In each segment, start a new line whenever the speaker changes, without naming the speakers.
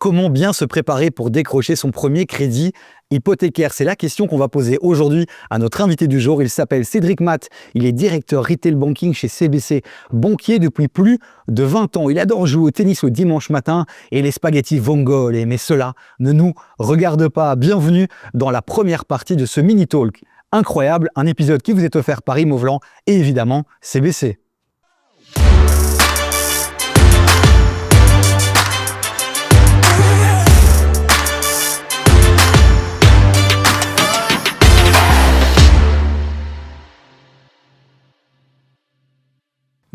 Comment bien se préparer pour décrocher son premier crédit hypothécaire? C'est la question qu'on va poser aujourd'hui à notre invité du jour. Il s'appelle Cédric Matt. Il est directeur retail banking chez CBC, banquier depuis plus de 20 ans. Il adore jouer au tennis le dimanche matin et les spaghettis vongole. Mais cela ne nous regarde pas. Bienvenue dans la première partie de ce mini-talk incroyable, un épisode qui vous est offert par Imovlan et évidemment CBC.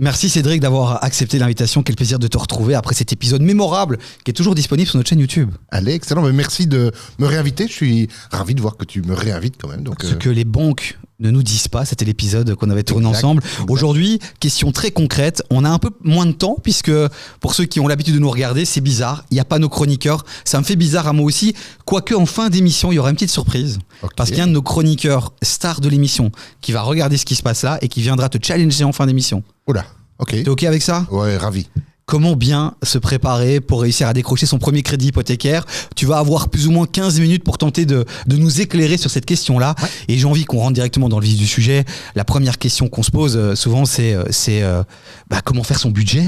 Merci Cédric d'avoir accepté l'invitation. Quel plaisir de te retrouver après cet épisode mémorable qui est toujours disponible sur notre chaîne YouTube.
Allez, excellent. Mais merci de me réinviter. Je suis ravi de voir que tu me réinvites quand même.
Ce que les banques ne nous disent pas, c'était l'épisode qu'on avait tourné ensemble. Exact. Aujourd'hui, question très concrète. On a un peu moins de temps puisque pour ceux qui ont l'habitude de nous regarder, c'est bizarre. Il n'y a pas nos chroniqueurs. Ça me fait bizarre à moi aussi. Quoique en fin d'émission, il y aura une petite surprise. Okay. Parce qu'il y a un de nos chroniqueurs stars de l'émission qui va regarder ce qui se passe là et qui viendra te challenger en fin d'émission.
Oula, ok.
T'es ok avec ça ?
Ouais, ravi.
Comment bien se préparer pour réussir à décrocher son premier crédit hypothécaire? Tu vas avoir plus ou moins 15 minutes pour tenter de nous éclairer sur cette question-là. Ouais. Et j'ai envie qu'on rentre directement dans le vif du sujet. La première question qu'on se pose souvent, c'est comment faire son budget?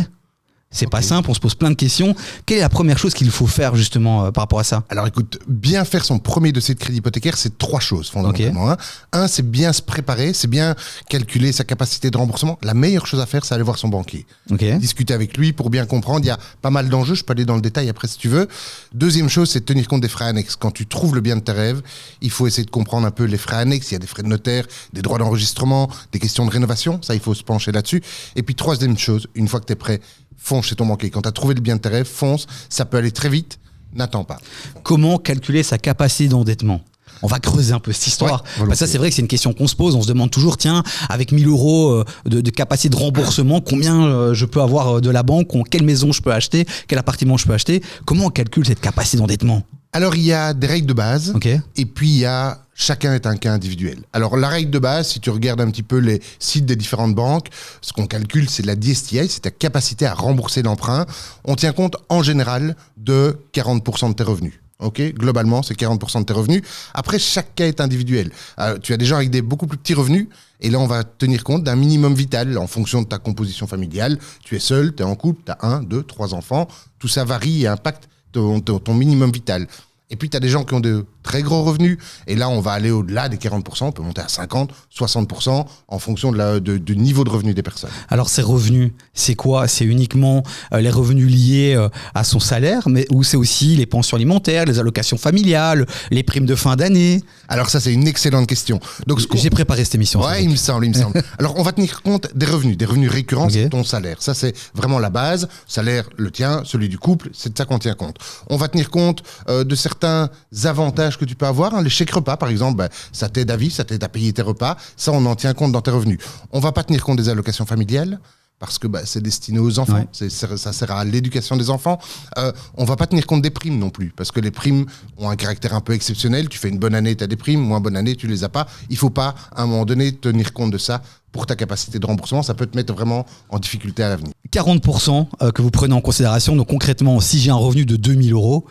C'est pas simple, on se pose plein de questions. Quelle est la première chose qu'il faut faire justement par rapport à ça?
Alors écoute, bien faire son premier dossier de crédit hypothécaire, c'est 3 choses fondamentalement. Okay. Un, c'est bien se préparer, c'est bien calculer sa capacité de remboursement. La meilleure chose à faire, c'est aller voir son banquier. Okay. Discuter avec lui pour bien comprendre. Il y a pas mal d'enjeux, je peux aller dans le détail après si tu veux. Deuxième chose, c'est de tenir compte des frais annexes. Quand tu trouves le bien de tes rêves, il faut essayer de comprendre un peu les frais annexes. Il y a des frais de notaire, des droits d'enregistrement, des questions de rénovation. Ça, il faut se pencher là-dessus. Et puis troisième chose, une fois que tu es prêt, fonce chez ton banquier. Quand tu as trouvé le bien de tes rêves, fonce. Ça peut aller très vite. N'attends pas.
Comment calculer sa capacité d'endettement? On va creuser un peu cette histoire. Ouais, ça, c'est vrai que c'est une question qu'on se pose. On se demande toujours, tiens, avec 1000 € de capacité de remboursement, combien je peux avoir de la banque, quelle maison je peux acheter, quel appartement je peux acheter. Comment on calcule cette capacité d'endettement?
Alors, il y a des règles de base.
Okay.
Et puis, il y a... Chacun est un cas individuel. Alors, la règle de base, si tu regardes un petit peu les sites des différentes banques, ce qu'on calcule, c'est la DSTI, c'est ta capacité à rembourser l'emprunt. On tient compte, en général, de 40% de tes revenus. Okay, globalement, c'est 40% de tes revenus. Après, chaque cas est individuel. Tu as des gens avec des beaucoup plus petits revenus. Et là, on va tenir compte d'un minimum vital en fonction de ta composition familiale. Tu es seul, tu es en couple, tu as 1, 2, 3 enfants. Tout ça varie et impacte ton minimum vital. Et puis, tu as des gens qui ont de très gros revenus. Et là, on va aller au-delà des 40%. On peut monter à 50%, 60% en fonction du niveau de revenu des personnes.
Alors, ces revenus, c'est quoi? C'est uniquement les revenus liés à son salaire, mais ou c'est aussi les pensions alimentaires, les allocations familiales, les primes de fin d'année?
Alors ça, c'est une excellente question. Donc,
j'ai préparé cette émission.
Ouais, il me semble. Alors, on va tenir compte des revenus récurrents, okay. C'est ton salaire. Ça, c'est vraiment la base. Salaire, le tien, celui du couple, c'est de ça qu'on tient compte. On va tenir compte de certains avantages que tu peux avoir. Les chèques repas, par exemple, ça t'aide à vivre, ça t'aide à payer tes repas. Ça, on en tient compte dans tes revenus. On va pas tenir compte des allocations familiales parce que c'est destiné aux enfants. Ouais. Ça sert à l'éducation des enfants. On va pas tenir compte des primes non plus parce que les primes ont un caractère un peu exceptionnel. Tu fais une bonne année, tu as des primes. Moins bonne année, tu les as pas. Il faut pas, à un moment donné, tenir compte de ça pour ta capacité de remboursement. Ça peut te mettre vraiment en difficulté à l'avenir.
40% que vous prenez en considération. Donc concrètement, si j'ai un revenu de 2000 €,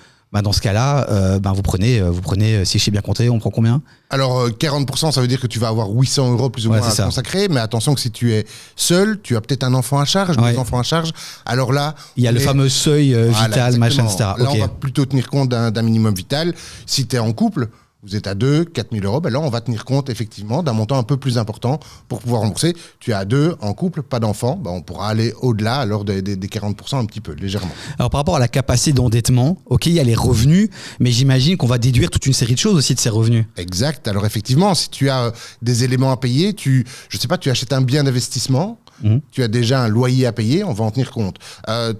dans ce cas-là, vous prenez, si j'ai bien compté, on prend combien?
Alors, 40%, ça veut dire que tu vas avoir 800 € plus ou moins à consacrer. Mais attention que si tu es seul, tu as peut-être un enfant à charge, 2 enfants à charge. Alors là...
Il y a le fameux seuil vital, machin, etc.
Là, on va plutôt tenir compte d'un minimum vital. Si tu es en couple... Vous êtes à 2, 4000 €, là on va tenir compte effectivement d'un montant un peu plus important pour pouvoir rembourser. Tu es à 2, en couple, pas d'enfant, on pourra aller au-delà alors des 40% un petit peu, légèrement.
Alors par rapport à la capacité d'endettement, ok, il y a les revenus, mais j'imagine qu'on va déduire toute une série de choses aussi de ces revenus.
Exact, alors effectivement, si tu as des éléments à payer, tu achètes un bien d'investissement, tu as déjà un loyer à payer, on va en tenir compte.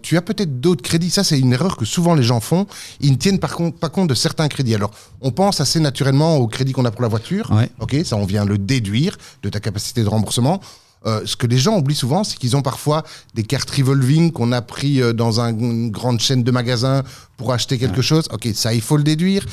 Tu as peut-être d'autres crédits, ça c'est une erreur que souvent les gens font, ils ne tiennent pas compte de certains crédits. Alors on pense assez naturellement au crédit qu'on a pour la voiture, ok, ça on vient le déduire de ta capacité de remboursement. Ce que les gens oublient souvent, c'est qu'ils ont parfois des cartes revolving qu'on a pris dans une grande chaîne de magasins pour acheter quelque chose. Ok, ça, il faut le déduire.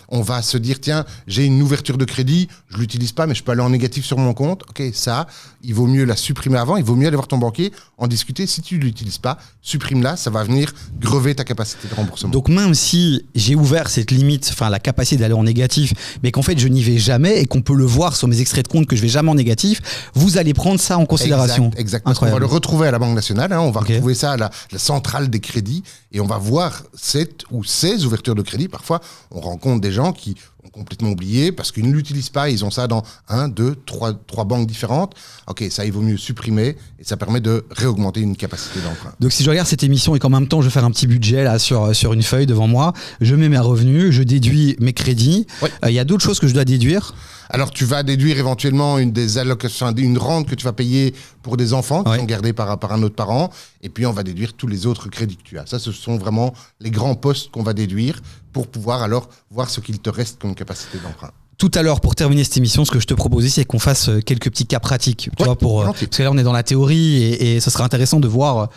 On va se dire, tiens, j'ai une ouverture de crédit, je l'utilise pas, mais je peux aller en négatif sur mon compte. Ok, ça, il vaut mieux la supprimer avant. Il vaut mieux aller voir ton banquier, en discuter. Si tu l'utilises pas, supprime-la. Ça va venir grever ta capacité de remboursement.
Donc même si j'ai ouvert cette limite, enfin la capacité d'aller en négatif, mais qu'en fait je n'y vais jamais et qu'on peut le voir sur mes extraits de compte que je vais jamais en négatif, vous allez prendre ça en considération.
Exact. Parce qu'on va le retrouver à la Banque nationale. On va retrouver ça à la centrale des crédits et on va voir cette ou ces ouvertures de crédit. Parfois, on rencontre des gens qui ont complètement oublié parce qu'ils ne l'utilisent pas. Ils ont ça dans 1, 2, 3 banques différentes. Ok, ça, il vaut mieux supprimer et ça permet de réaugmenter une capacité d'emprunt.
Donc, si je regarde cette émission et qu'en même temps, je vais faire un petit budget là sur une feuille devant moi, je mets mes revenus, je déduis mes crédits. Il y a d'autres choses que je dois déduire.
Alors, tu vas déduire éventuellement une rente que tu vas payer pour des enfants qui sont gardés par un autre parent. Et puis, on va déduire tous les autres crédits que tu as. Ça, ce sont vraiment les grands postes qu'on va déduire pour pouvoir alors voir ce qu'il te reste comme capacité d'emprunt.
Tout à l'heure, pour terminer cette émission, ce que je te propose ici, c'est qu'on fasse quelques petits cas pratiques. Tu vois, parce que là, on est dans la théorie et ce serait intéressant de voir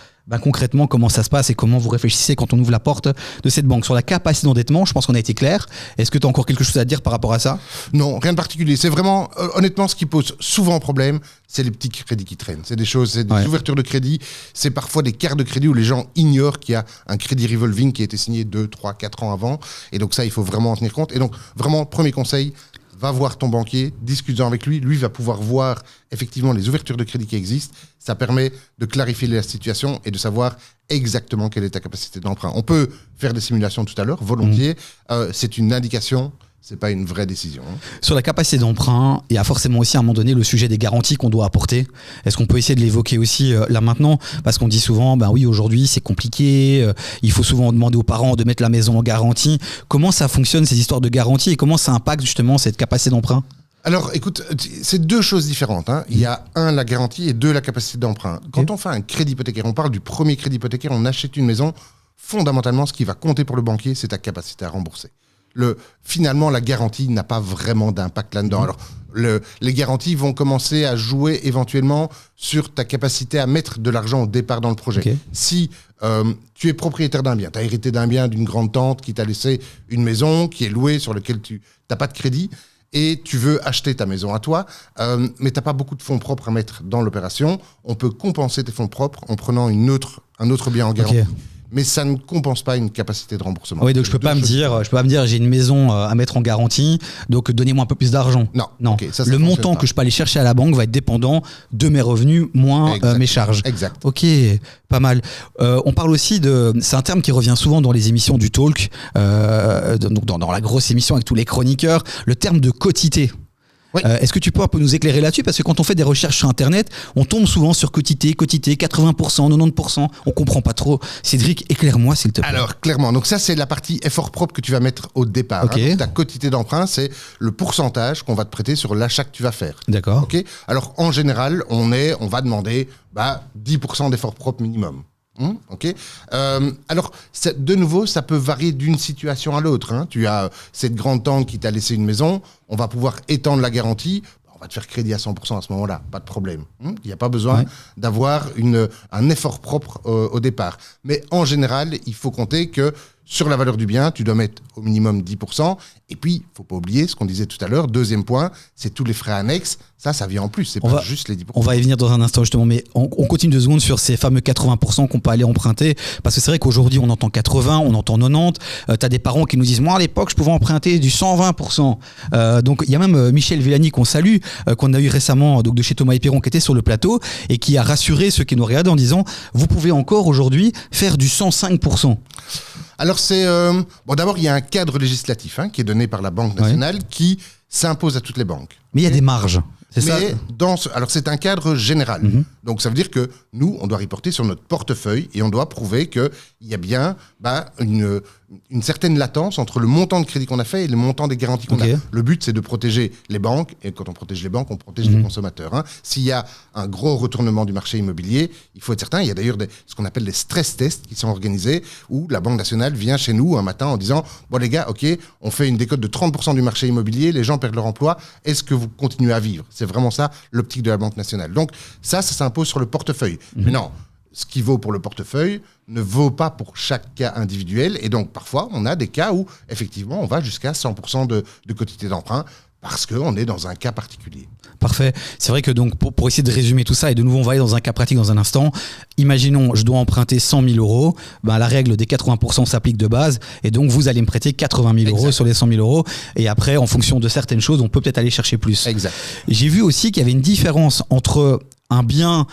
concrètement comment ça se passe et comment vous réfléchissez quand on ouvre la porte de cette banque. Sur la capacité d'endettement, je pense qu'on a été clair. Est-ce que tu as encore quelque chose à dire par rapport à ça ?
Non, rien de particulier. C'est vraiment, honnêtement, ce qui pose souvent problème, c'est les petits crédits qui traînent. C'est des ouvertures de crédit. C'est parfois des cartes de crédit où les gens ignorent qu'il y a un crédit revolving qui a été signé 2, 3, 4 ans avant. Et donc ça, il faut vraiment en tenir compte. Et donc, vraiment, premier conseil, va voir ton banquier, discute-en avec lui. Lui va pouvoir voir effectivement les ouvertures de crédit qui existent. Ça permet de clarifier la situation et de savoir exactement quelle est ta capacité d'emprunt. On peut faire des simulations tout à l'heure, volontiers. C'est une indication. C'est pas une vraie décision.
Sur la capacité d'emprunt, il y a forcément aussi à un moment donné le sujet des garanties qu'on doit apporter. Est-ce qu'on peut essayer de l'évoquer aussi là maintenant ? Parce qu'on dit souvent, oui, aujourd'hui c'est compliqué, il faut souvent demander aux parents de mettre la maison en garantie. Comment ça fonctionne ces histoires de garantie et comment ça impacte justement cette capacité d'emprunt ?
Alors, écoute, c'est deux choses différentes. Il y a la garantie et la capacité d'emprunt. Quand on fait un crédit hypothécaire, on parle du premier crédit hypothécaire, on achète une maison. Fondamentalement, ce qui va compter pour le banquier, c'est ta capacité à rembourser. Finalement, la garantie n'a pas vraiment d'impact là-dedans. Alors, les garanties vont commencer à jouer éventuellement sur ta capacité à mettre de l'argent au départ dans le projet. Si tu es propriétaire d'un bien, tu as hérité d'un bien d'une grande-tante qui t'a laissé une maison qui est louée, sur laquelle tu n'as pas de crédit, et tu veux acheter ta maison à toi, mais tu n'as pas beaucoup de fonds propres à mettre dans l'opération, on peut compenser tes fonds propres en prenant un autre bien en garantie. Mais ça ne compense pas une capacité de remboursement.
Oui, donc je peux pas me dire j'ai une maison à mettre en garantie, donc donnez-moi un peu plus d'argent.
Non. Okay, ça
le montant que je peux aller chercher à la banque va être dépendant de mes revenus moins mes charges.
Exact.
Ok, pas mal. On parle aussi c'est un terme qui revient souvent dans les émissions du talk, donc dans la grosse émission avec tous les chroniqueurs, le terme de quotité. Oui. Est-ce que tu peux un peu nous éclairer là-dessus ? Parce que quand on fait des recherches sur Internet, on tombe souvent sur quotité, 80%, 90%. On comprend pas trop. Cédric, éclaire-moi s'il te plaît.
Alors, clairement. Donc ça, c'est la partie effort propre que tu vas mettre au départ.
Okay.
Donc, ta quotité d'emprunt, c'est le pourcentage qu'on va te prêter sur l'achat que tu vas faire.
D'accord.
Okay. Alors, en général, on va demander 10% d'effort propre minimum. Ok. Alors, de nouveau, ça peut varier d'une situation à l'autre. Tu as cette grande-tante qui t'a laissé une maison, on va pouvoir étendre la garantie, on va te faire crédit à 100% à ce moment-là, pas de problème. Il n'y a pas besoin d'avoir un effort propre au départ. Mais en général, il faut compter que sur la valeur du bien, tu dois mettre au minimum 10%. Et puis, il ne faut pas oublier ce qu'on disait tout à l'heure. Deuxième point, c'est tous les frais annexes. Ça vient en plus. C'est pas juste les 10%.
On va y venir dans un instant justement. Mais on continue 2 secondes sur ces fameux 80% qu'on peut aller emprunter. Parce que c'est vrai qu'aujourd'hui, on entend 80, on entend 90. Tu as des parents qui nous disent, moi, à l'époque, je pouvais emprunter du 120%. Donc, il y a même Michel Villani qu'on salue, qu'on a eu récemment de chez Thomas Perron, qui était sur le plateau et qui a rassuré ceux qui nous regardaient en disant, vous pouvez encore aujourd'hui faire du 105%.
Alors d'abord il y a un cadre législatif qui est donné par la Banque nationale qui s'impose à toutes les banques.
Mais il y a des marges. C'est ça.
Alors c'est un cadre général. Donc ça veut dire que nous on doit reporter sur notre portefeuille et on doit prouver qu'il y a bien une certaine latence entre le montant de crédit qu'on a fait et le montant des garanties qu'on a. Le but c'est de protéger les banques et quand on protège les banques on protège les consommateurs. S'il y a un gros retournement du marché immobilier, il faut être certain. Il y a d'ailleurs ce qu'on appelle des stress tests qui sont organisés où la Banque nationale vient chez nous un matin en disant bon les gars, ok, on fait une décote de 30% du marché immobilier, les gens perdent leur emploi, est-ce que vous continuez à vivre ? C'est vraiment ça l'optique de la Banque nationale. Donc ça s'impose sur le portefeuille. Mais non, ce qui vaut pour le portefeuille ne vaut pas pour chaque cas individuel. Et donc, parfois, on a des cas où, effectivement, on va jusqu'à 100% de quotité d'emprunt parce qu'on est dans un cas particulier.
Parfait. C'est vrai que donc pour essayer de résumer tout ça, et de nouveau on va aller dans un cas pratique dans un instant, imaginons je dois emprunter 100 000 euros, la règle des 80% s'applique de base, et donc vous allez me prêter 80 000 euros sur les 100 000 euros, et après en fonction de certaines choses, on peut peut-être aller chercher plus.
Exact.
J'ai vu aussi qu'il y avait une différence entre un bien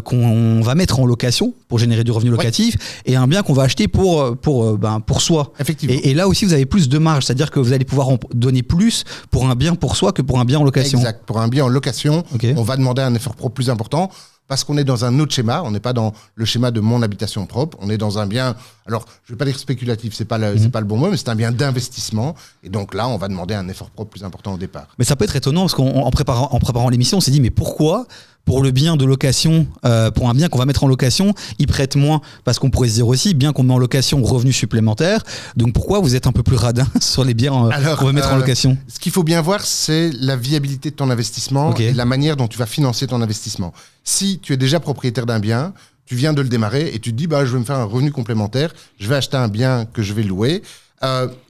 qu'on va mettre en location pour générer du revenu locatif et un bien qu'on va acheter pour soi.
Effectivement.
Et là aussi, vous avez plus de marge, c'est-à-dire que vous allez pouvoir en donner plus pour un bien pour soi que pour un bien en location.
Exact. Pour un bien en location, on va demander un effort propre plus important parce qu'on est dans un autre schéma. On n'est pas dans le schéma de mon habitation propre. On est dans un bien, alors je ne vais pas dire spéculatif, c'est pas le bon mot, mais c'est un bien d'investissement. Et donc là, on va demander un effort propre plus important au départ.
Mais ça peut être étonnant parce qu'en préparant l'émission, on s'est dit mais pourquoi pour le bien de location, pour un bien qu'on va mettre en location, ils prêtent moins? Parce qu'on pourrait se dire aussi, bien qu'on met en location, revenu supplémentaire. Donc pourquoi vous êtes un peu plus radin sur les biens qu'on va mettre en location?
Ce qu'il faut bien voir, c'est la viabilité de ton investissement et la manière dont tu vas financer ton investissement. Si tu es déjà propriétaire d'un bien, tu viens de le démarrer et tu te dis je vais me faire un revenu complémentaire, je vais acheter un bien que je vais louer.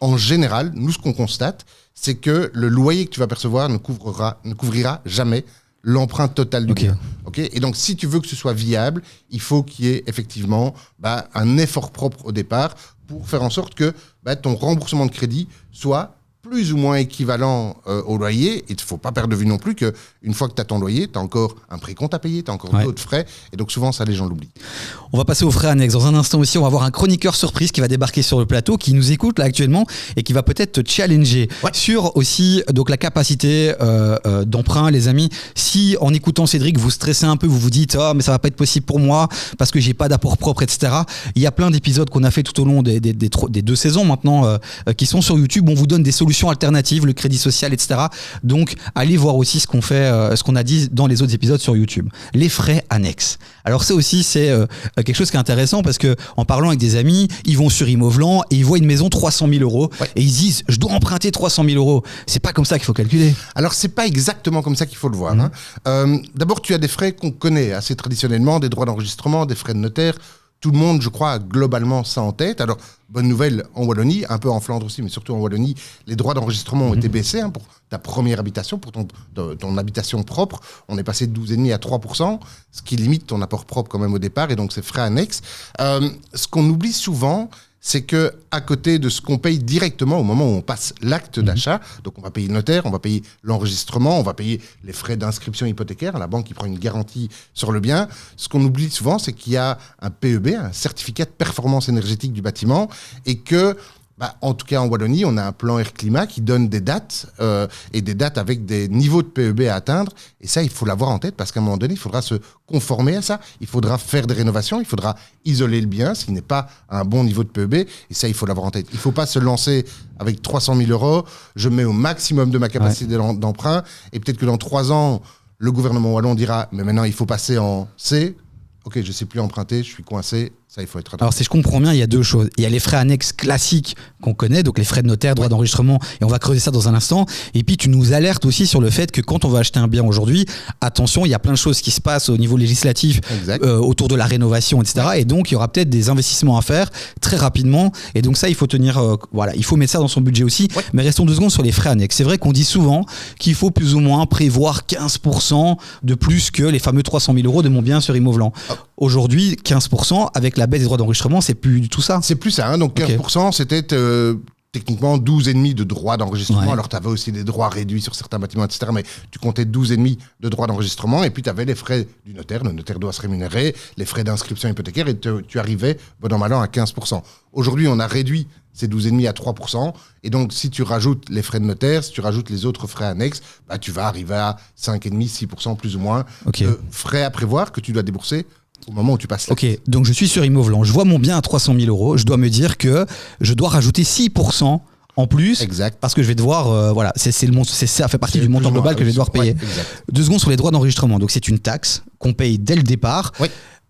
En général, nous, ce qu'on constate, c'est que le loyer que tu vas percevoir ne couvrira jamais l'emprunt total du bien. Et donc, si tu veux que ce soit viable, il faut qu'il y ait effectivement un effort propre au départ pour faire en sorte que ton remboursement de crédit soit plus ou moins équivalent au loyer. Il ne faut pas perdre de vue non plus qu'une fois que tu as ton loyer, tu as encore un précompte à payer, tu as encore d'autres frais. Et donc souvent, ça, les gens l'oublient.
On va passer aux frais annexes. Dans un instant aussi, on va avoir un chroniqueur surprise qui va débarquer sur le plateau, qui nous écoute là actuellement et qui va peut-être te challenger sur aussi donc, la capacité d'emprunt, les amis. Si en écoutant Cédric, vous stressez un peu, vous vous dites mais ça va pas être possible pour moi parce que j'ai pas d'apport propre, etc. Il y a plein d'épisodes qu'on a fait tout au long des 2 saisons maintenant qui sont sur YouTube. On vous donne des solutions alternatives, le crédit social, etc. Donc, allez voir aussi ce qu'on fait, ce qu'on a dit dans les autres épisodes sur YouTube. Les frais annexes. Alors ça aussi, c'est quelque chose qui est intéressant parce que en parlant avec des amis, ils vont sur Imovlan et ils voient une maison 300 000 euros et ils se disent, je dois emprunter 300 000 euros. C'est pas comme ça qu'il faut calculer.
Alors, c'est pas exactement comme ça qu'il faut le voir. D'abord, tu as des frais qu'on connaît assez traditionnellement, des droits d'enregistrement, des frais de notaire. Tout le monde, je crois, a globalement ça en tête. Alors, bonne nouvelle, en Wallonie, un peu en Flandre aussi, mais surtout en Wallonie, les droits d'enregistrement ont été baissés pour ta première habitation, pour ton habitation propre. On est passé de 12,5% à 3%, ce qui limite ton apport propre quand même au départ, et donc c'est frais annexes. Ce qu'on oublie souvent, c'est que à côté de ce qu'on paye directement au moment où on passe l'acte d'achat, donc on va payer le notaire, on va payer l'enregistrement, on va payer les frais d'inscription hypothécaire, la banque qui prend une garantie sur le bien. Ce qu'on oublie souvent, c'est qu'il y a un PEB, un certificat de performance énergétique du bâtiment, et que en tout cas en Wallonie, on a un plan Air Climat qui donne des dates et des dates avec des niveaux de PEB à atteindre. Et ça, il faut l'avoir en tête parce qu'à un moment donné, il faudra se conformer à ça. Il faudra faire des rénovations, il faudra isoler le bien s'il n'est pas à un bon niveau de PEB. Et ça, il faut l'avoir en tête. Il ne faut pas se lancer avec 300 000 euros. Je mets au maximum de ma capacité d'emprunt. Et peut-être que dans 3 ans, le gouvernement wallon dira « Mais maintenant, il faut passer en C. Ok, je ne sais plus emprunter, je suis coincé. » Ça, il faut être attentif.
Alors, si je comprends bien, il y a 2 choses. Il y a les frais annexes classiques qu'on connaît, donc les frais de notaire, droits d'enregistrement, et on va creuser ça dans un instant. Et puis, tu nous alertes aussi sur le fait que quand on va acheter un bien aujourd'hui, attention, il y a plein de choses qui se passent au niveau législatif autour de la rénovation, etc. Et donc, il y aura peut-être des investissements à faire très rapidement. Et donc, ça, il faut tenir, il faut mettre ça dans son budget aussi. Mais restons 2 secondes sur les frais annexes. C'est vrai qu'on dit souvent qu'il faut plus ou moins prévoir 15% de plus que les fameux 300 000 euros de mon bien sur Imovlan. Aujourd'hui, 15%, avec la baisse des droits d'enregistrement, c'est plus du tout ça.
C'est plus ça. Donc 15%, c'était techniquement 12,5% de droits d'enregistrement. Alors, tu avais aussi des droits réduits sur certains bâtiments, etc. Mais tu comptais 12,5% de droits d'enregistrement. Et puis, tu avais les frais du notaire. Le notaire doit se rémunérer, les frais d'inscription hypothécaire. Et tu arrivais, bon an, mal an, à 15%. Aujourd'hui, on a réduit ces 12,5% à 3%. Et donc, si tu rajoutes les frais de notaire, si tu rajoutes les autres frais annexes, tu vas arriver à 5,5%, 6% plus ou moins de frais à prévoir que tu dois débourser au moment où tu passes là.
Ok, donc je suis sur Imovlan, je vois mon bien à 300 000 euros, je dois me dire que je dois rajouter 6% en plus, parce que je vais devoir, ça fait partie du montant global que je vais devoir payer. 2 secondes sur les droits d'enregistrement, donc c'est une taxe qu'on paye dès le départ.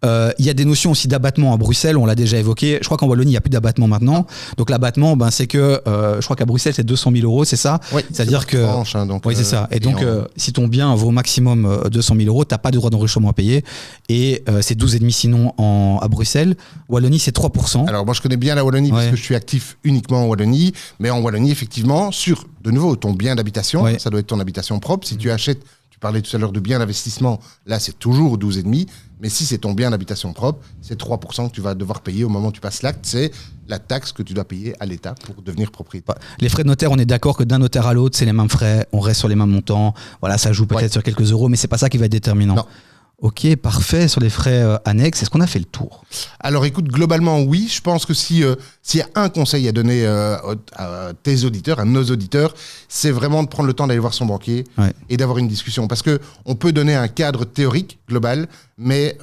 Il y a des notions aussi d'abattement à Bruxelles, on l'a déjà évoqué. Je crois qu'en Wallonie, il n'y a plus d'abattement maintenant. Donc l'abattement, c'est que je crois qu'à Bruxelles, c'est 200 000 €, c'est ça?
Oui,
c'est-à-dire que.
Franche, hein, donc,
oui, c'est ça. Et donc, si ton bien vaut au maximum 200 000 €, tu n'as pas de droit d'enregistrement à payer. Et c'est 12,5 sinon à Bruxelles. Wallonie, c'est 3%.
Alors moi, je connais bien la Wallonie parce que je suis actif uniquement en Wallonie. Mais en Wallonie, effectivement, sur, de nouveau, ton bien d'habitation, ça doit être ton habitation propre. Si tu achètes, tu parlais tout à l'heure de bien d'investissement, là, c'est toujours 12,5. Mais si c'est ton bien d'habitation propre, c'est 3% que tu vas devoir payer au moment où tu passes l'acte. C'est la taxe que tu dois payer à l'État pour devenir propriétaire.
Les frais de notaire, on est d'accord que d'un notaire à l'autre, c'est les mêmes frais. On reste sur les mêmes montants. Voilà, ça joue peut-être sur quelques euros, mais c'est pas ça qui va être déterminant.
Non.
Ok, parfait. Sur les frais annexes, est-ce qu'on a fait le tour?
Alors écoute, globalement, oui. Je pense que s'il y a un conseil à donner à tes auditeurs, à nos auditeurs, c'est vraiment de prendre le temps d'aller voir son banquier et d'avoir une discussion. Parce qu'on peut donner un cadre théorique global, mais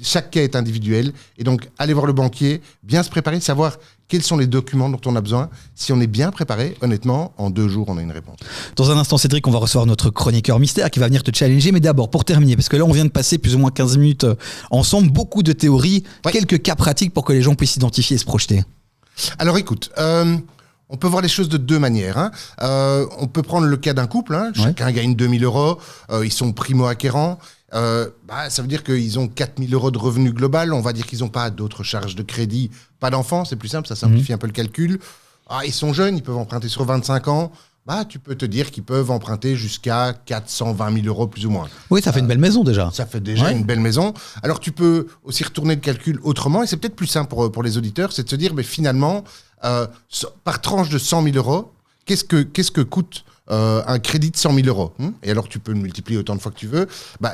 chaque cas est individuel. Et donc, aller voir le banquier, bien se préparer, savoir quels sont les documents dont on a besoin. Si on est bien préparé, honnêtement, en 2 jours, on a une réponse.
Dans un instant, Cédric, on va recevoir notre chroniqueur mystère qui va venir te challenger. Mais d'abord, pour terminer, parce que là, on vient de passer plus ou moins 15 minutes ensemble, beaucoup de théories, quelques cas pratiques pour que les gens puissent s'identifier et se projeter.
Alors écoute, on peut voir les choses de 2 manières. Hein. On peut prendre le cas d'un couple. Hein. Chacun gagne 2 000 €. Ils sont primo-acquérants. Ça veut dire qu'ils ont 4 000 € de revenus global. On va dire qu'ils n'ont pas d'autres charges de crédit, pas d'enfants, c'est plus simple, ça simplifie un peu le calcul. Ils sont jeunes, ils peuvent emprunter sur 25 ans. Tu peux te dire qu'ils peuvent emprunter jusqu'à 420 000 € plus ou moins.
Oui, ça fait une belle maison déjà.
Ça fait déjà une belle maison. Alors tu peux aussi retourner le calcul autrement, et c'est peut-être plus simple pour les auditeurs, c'est de se dire, finalement, par tranche de 100 000 €, qu'est-ce que coûte un crédit de 100 000 €, Et alors, tu peux le multiplier autant de fois que tu veux.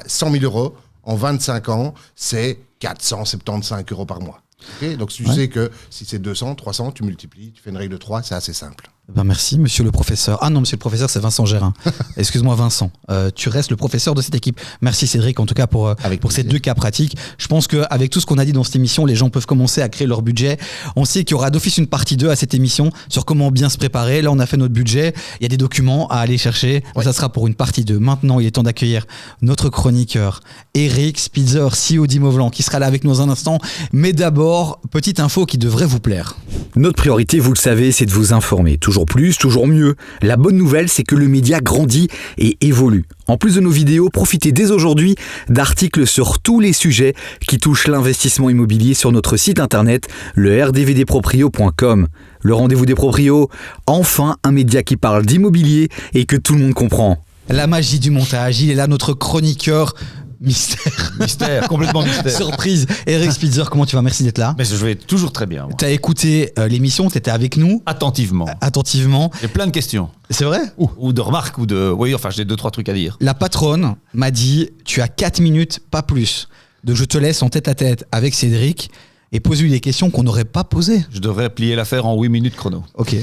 100 000 € en 25 ans, c'est 475 € par mois. Okay, donc, tu sais que si c'est 200, 300, tu multiplies, tu fais une règle de 3, c'est assez simple.
Merci, monsieur le professeur. Ah non, monsieur le professeur, c'est Vincent Gérin. Excuse-moi, Vincent. Tu restes le professeur de cette équipe. Merci, Cédric, en tout cas, pour ces 2 cas pratiques. Je pense qu'avec tout ce qu'on a dit dans cette émission, les gens peuvent commencer à créer leur budget. On sait qu'il y aura d'office une partie 2 à cette émission sur comment bien se préparer. Là, on a fait notre budget. Il y a des documents à aller chercher. Ça sera pour une partie 2. Maintenant, il est temps d'accueillir notre chroniqueur, Eric Spitzer, CEO d'Imovlan, qui sera là avec nous dans un instant. Mais d'abord, petite info qui devrait vous plaire.
Notre priorité, vous le savez, c'est de vous informer. Toujours plus, toujours mieux. La bonne nouvelle, c'est que le média grandit et évolue. En plus de nos vidéos, profitez dès aujourd'hui d'articles sur tous les sujets qui touchent l'investissement immobilier sur notre site internet, le rdvdproprio.com. Le rendez-vous des proprios, enfin un média qui parle d'immobilier et que tout le monde comprend.
La magie du montage, il est là, notre chroniqueur
Mystère, complètement mystère.
Surprise. Eric Spitzer, comment tu vas? Merci d'être là.
Mais je vais toujours très bien.
Tu as écouté l'émission, tu étais avec nous.
Attentivement.
Attentivement.
J'ai plein de questions.
C'est vrai?
Ou de remarques, ou de... Oui, enfin, j'ai 2-3 trucs à dire.
La patronne m'a dit, tu as 4 minutes, pas plus. Donc je te laisse en tête à tête avec Cédric et pose-lui des questions qu'on n'aurait pas posées.
Je devrais plier l'affaire en 8 minutes chrono.
Ok.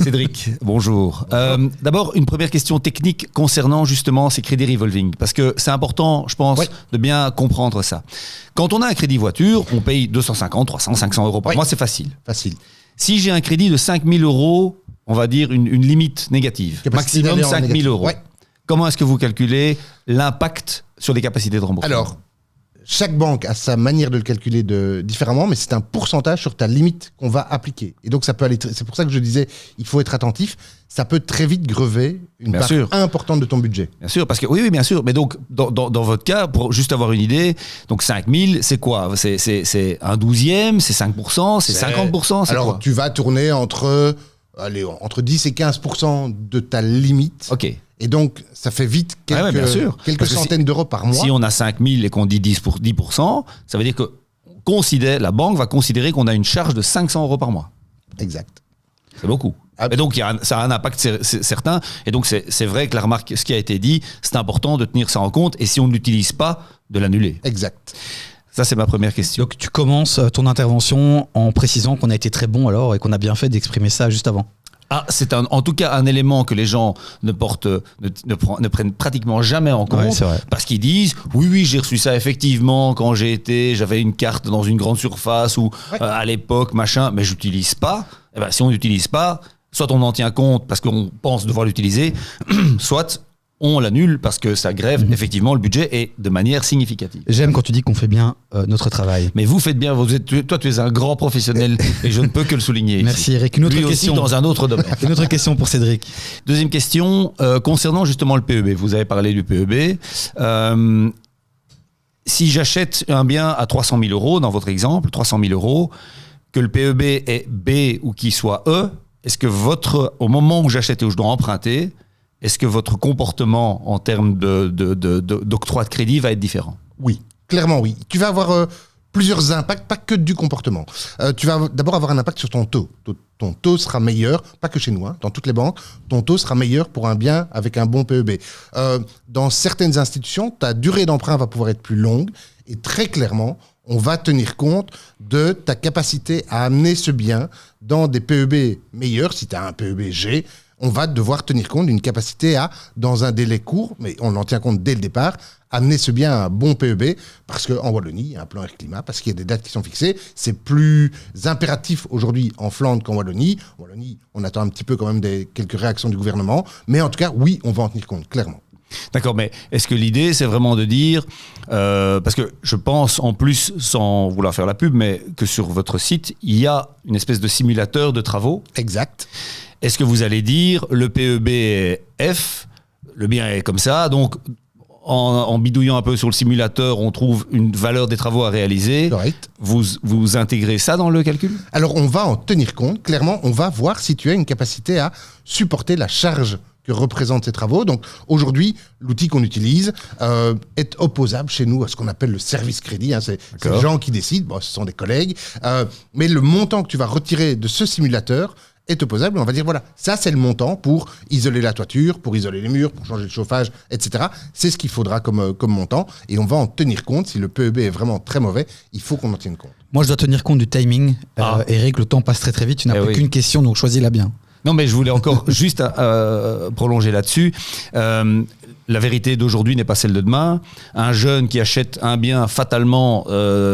Cédric, bonjour. D'abord, une première question technique concernant justement ces crédits revolving. Parce que c'est important, je pense, de bien comprendre ça. Quand on a un crédit voiture, on paye 250, 300, 500 € par mois, c'est facile.
Facile.
Si j'ai un crédit de 5 000 €, on va dire une limite négative, maximum 5 000 €. Comment est-ce que vous calculez l'impact sur les capacités de remboursement?
Alors, chaque banque a sa manière de le calculer différemment, mais c'est un pourcentage sur ta limite qu'on va appliquer. Et donc, ça peut aller. C'est pour ça que je disais, il faut être attentif. Ça peut très vite grever une part importante de ton budget.
Bien sûr, parce que oui, bien sûr. Mais donc, dans votre cas, pour juste avoir une idée, donc 5 000, c'est quoi? C'est un 12e, c'est 5%, c'est 50%, c'est
alors,
quoi?
tu vas tourner entre 10 et 15% de ta limite.
Ok.
Et donc, ça fait vite quelques centaines d'euros par mois.
Si on a 5 000 et qu'on dit 10%, ça veut dire que la banque va considérer qu'on a une charge de 500 € par mois.
Exact.
C'est beaucoup. Et donc, ça a un impact certain. Et donc, c'est vrai que la remarque, ce qui a été dit, c'est important de tenir ça en compte. Et si on ne l'utilise pas, de l'annuler.
Exact.
Ça, c'est ma première question.
Donc, tu commences ton intervention en précisant qu'on a été très bon alors et qu'on a bien fait d'exprimer ça juste avant.
C'est en tout cas un élément que les gens ne prennent pratiquement jamais en compte, parce qu'ils disent oui j'ai reçu ça effectivement quand j'avais une carte dans une grande surface ou à l'époque machin, mais j'utilise pas. Si on n'utilise pas, soit on en tient compte parce qu'on pense devoir l'utiliser, soit on l'annule parce que ça grève effectivement le budget et de manière significative.
J'aime quand tu dis qu'on fait bien notre travail.
Mais vous faites bien, toi tu es un grand professionnel et je ne peux que le souligner.
Merci
ici.
Eric. Une autre
Lui
question
aussi dans un autre domaine.
Une autre question pour Cédric.
Deuxième question, concernant justement le PEB. Vous avez parlé du PEB. Si j'achète un bien à 300 000 euros, dans votre exemple, 300 000 euros, que le PEB est B ou qu'il soit E, est-ce que au moment où j'achète et où je dois emprunter, est-ce que votre comportement en termes d'octroi de crédit va être différent ?
Oui, clairement oui. Tu vas avoir plusieurs impacts, pas que du comportement. Tu vas d'abord avoir un impact sur ton taux. Ton taux sera meilleur, pas que chez nous, dans toutes les banques, ton taux sera meilleur pour un bien avec un bon PEB. Dans certaines institutions, ta durée d'emprunt va pouvoir être plus longue et très clairement, on va tenir compte de ta capacité à amener ce bien dans des PEB meilleurs. Si tu as un PEB G, on va devoir tenir compte d'une capacité à, dans un délai court, mais on en tient compte dès le départ, amener ce bien à un bon PEB, parce qu'en Wallonie, il y a un plan air climat, parce qu'il y a des dates qui sont fixées. C'est plus impératif aujourd'hui en Flandre qu'en Wallonie. En Wallonie, on attend un petit peu quand même quelques réactions du gouvernement, mais en tout cas, oui, on va en tenir compte, clairement.
D'accord, mais est-ce que l'idée, c'est vraiment de dire, parce que je pense en plus, sans vouloir faire la pub, mais que sur votre site, il y a une espèce de simulateur de travaux.
Exact.
Est-ce que vous allez dire, le PEB est F, le bien est comme ça, donc en bidouillant un peu sur le simulateur, on trouve une valeur des travaux à réaliser.
Correct.
Vous intégrez ça dans le calcul ? Alors,
on va en tenir compte. Clairement, on va voir si tu as une capacité à supporter la charge que représentent ces travaux. Donc aujourd'hui, l'outil qu'on utilise est opposable chez nous à ce qu'on appelle le service crédit. C'est les gens qui décident, ce sont des collègues. Mais le montant que tu vas retirer de ce simulateur est opposable. On va dire, voilà, ça c'est le montant pour isoler la toiture, pour isoler les murs, pour changer le chauffage, etc. C'est ce qu'il faudra comme montant. Et on va en tenir compte. Si le PEB est vraiment très mauvais, il faut qu'on en tienne compte.
Moi, je dois tenir compte du timing. Eric, le temps passe très très vite. Tu n'as plus qu'une question, donc choisis-la bien.
Non, mais je voulais encore juste prolonger là-dessus. La vérité d'aujourd'hui n'est pas celle de demain. Un jeune qui achète un bien, fatalement,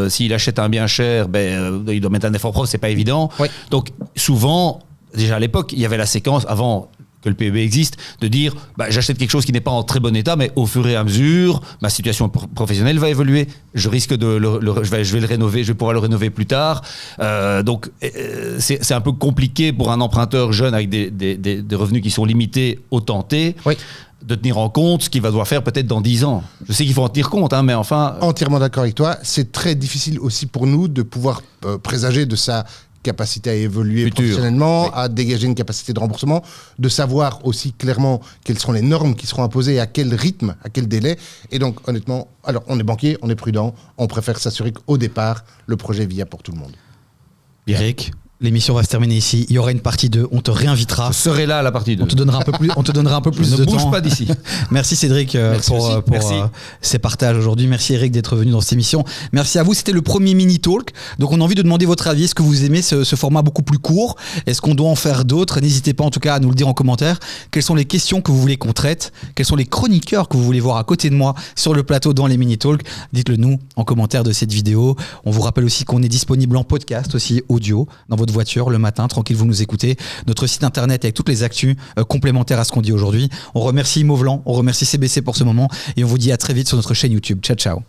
s'il achète un bien cher, il doit mettre un effort propre, c'est pas évident. Oui. Donc souvent, déjà à l'époque, il y avait la séquence avant que le PEB existe, de dire j'achète quelque chose qui n'est pas en très bon état, mais au fur et à mesure, ma situation professionnelle va évoluer. Je risque je vais le rénover, je vais pouvoir le rénover plus tard. Donc c'est un peu compliqué pour un emprunteur jeune avec des revenus qui sont limités au tenté. Oui. De tenir en compte ce qu'il va devoir faire peut-être dans 10 ans. Je sais qu'il faut en tenir compte, mais enfin...
Entièrement d'accord avec toi. C'est très difficile aussi pour nous de pouvoir présager de sa capacité à évoluer professionnellement, à dégager une capacité de remboursement, de savoir aussi clairement quelles seront les normes qui seront imposées, à quel rythme, à quel délai. Et donc, honnêtement, alors on est banquier, on est prudent, on préfère s'assurer qu'au départ, le projet est viable pour tout le monde.
Eric, l'émission va se terminer ici. Il y aura une partie 2. On te réinvitera.
Je serai là à la partie 2.
On te donnera un peu plus, de temps.
Ne bouge pas d'ici.
Merci Cédric pour ces partages aujourd'hui. Merci Eric d'être venu dans cette émission. Merci à vous. C'était le premier mini talk. Donc on a envie de demander votre avis. Est-ce que vous aimez ce format beaucoup plus court ? Est-ce qu'on doit en faire d'autres ? N'hésitez pas en tout cas à nous le dire en commentaire. Quelles sont les questions que vous voulez qu'on traite ? Quels sont les chroniqueurs que vous voulez voir à côté de moi sur le plateau dans les mini talks ? Dites-le nous en commentaire de cette vidéo. On vous rappelle aussi qu'on est disponible en podcast aussi audio dans votre voiture le matin, tranquille, vous nous écoutez. Notre site internet avec toutes les actus complémentaires à ce qu'on dit aujourd'hui. On remercie Mauvlan, on remercie CBC pour ce moment et on vous dit à très vite sur notre chaîne YouTube. Ciao, ciao.